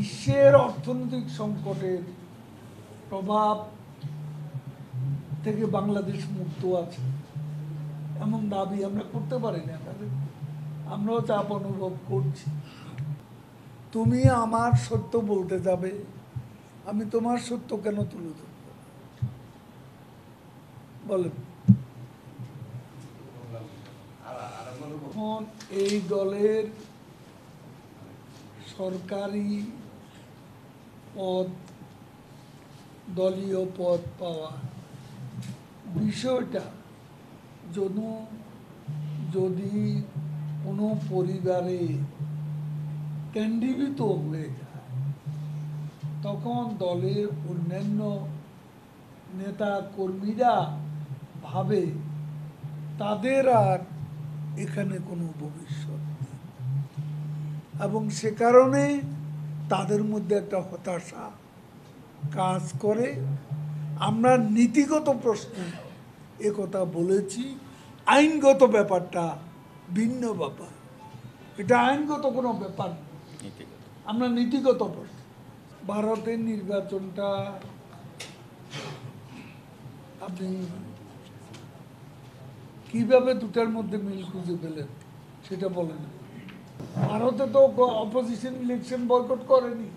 বিশ্বের অর্থনৈতিক সংকটের প্রভাব থেকে বাংলাদেশ মুক্ত আছে এমন দাবি আমরা করতে পারি না। তাহলে আমরাও চাপ অনুভব করছি। তুমি আমার সত্য বলতে যাবে, আমি তোমার সত্য কেন তুলে ধরব? বলেন। এখন এই দলের সরকারি পদ, দলীয় পদ পাওয়া বিষয়টা যদি কোনো পরিবারে কেন্দ্রীভূত হয়ে যায়, তখন দলের অন্যান্য নেতা কর্মীরা ভাবে তাদের আর এখানে কোনো ভবিষ্যৎ নেই, এবং সে কারণে তাদের মধ্যে একটা হতাশা কাজ করে। আমরা নীতিগত প্রশ্নে একথা বলেছি, আইনগত ব্যাপারটা ভিন্ন ব্যাপার। এটা আইনগত কোনো ব্যাপার না, আমরা নীতিগত প্রশ্ন। ভারতের নির্বাচনটা আপনি কিভাবে দুটার মধ্যে মিল খুঁজে পেলেন সেটা বলেন। ভারতে তো অপোজিশন ইলেকশন বয়কট করেনি,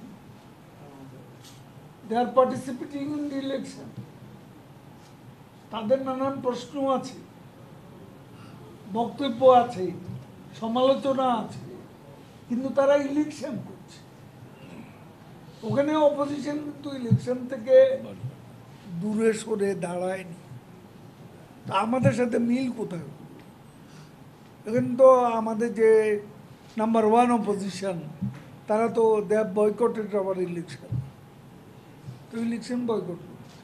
দে আর পার্টিসিপেটিং ইন দি ইলেকশন। তাদের নানান প্রশ্ন আছে, বক্তব্য আছে, সমালোচনা আছে, কিন্তু তারা ইলেকশন করছে। ওখানে অপোজিশন কিন্তু ইলেকশন থেকে দূরে সরে দাঁড়ায়নি। তা আমাদের সাথে মিল কোথায়? এখানে তো আমাদের যে নাম্বার ওয়ান অপোজিশন, তারা তো they have boycotted our election, তো ইলেকশন বয়কট করছে।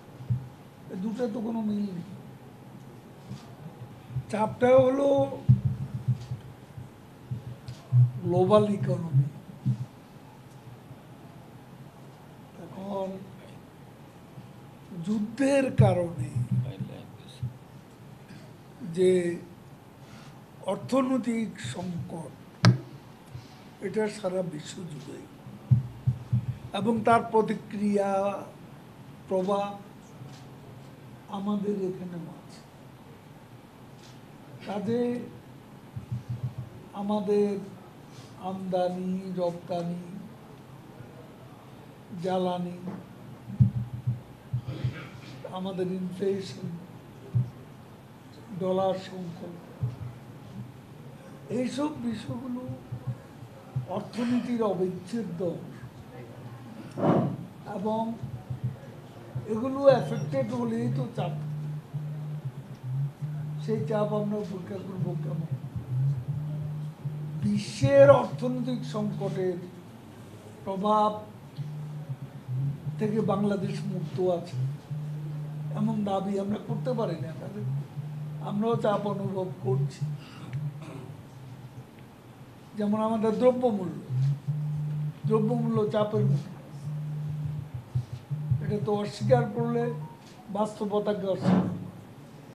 দুটো তো কোনো মিল নেই। চাপটা হলো গ্লোবাল ইকোনমি। এখন যুদ্ধের কারণে যে অর্থনৈতিক সংকট, এটা সারা বিশ্ব জুড়ে, এবং তার প্রতিক্রিয়া প্রভাব আমাদের এখানেও আছে। কাজে আমাদের আমদানি, রপ্তানি, জ্বালানি, আমাদের ইনফ্লেশন, ডলার সংকট, এইসব বিষয়গুলো অর্থনীতির অবিচ্ছেদ্য অংশ, এবং এগুলো এফেক্টেড হলেই তো চাপ, সেই চাপ আমরা উপেক্ষা করবো কেমন? বিশ্বের অর্থনৈতিক সংকটের প্রভাব থেকে বাংলাদেশ মুক্ত আছে এমন দাবি আমরা করতে পারি না। তাহলে আমরাও চাপ অনুভব করছি। যেমন আমাদের দ্রব্যমূল্য চাপের মুখে, এটা তো অস্বীকার করলে বাস্তবতাকে অস্বীকার।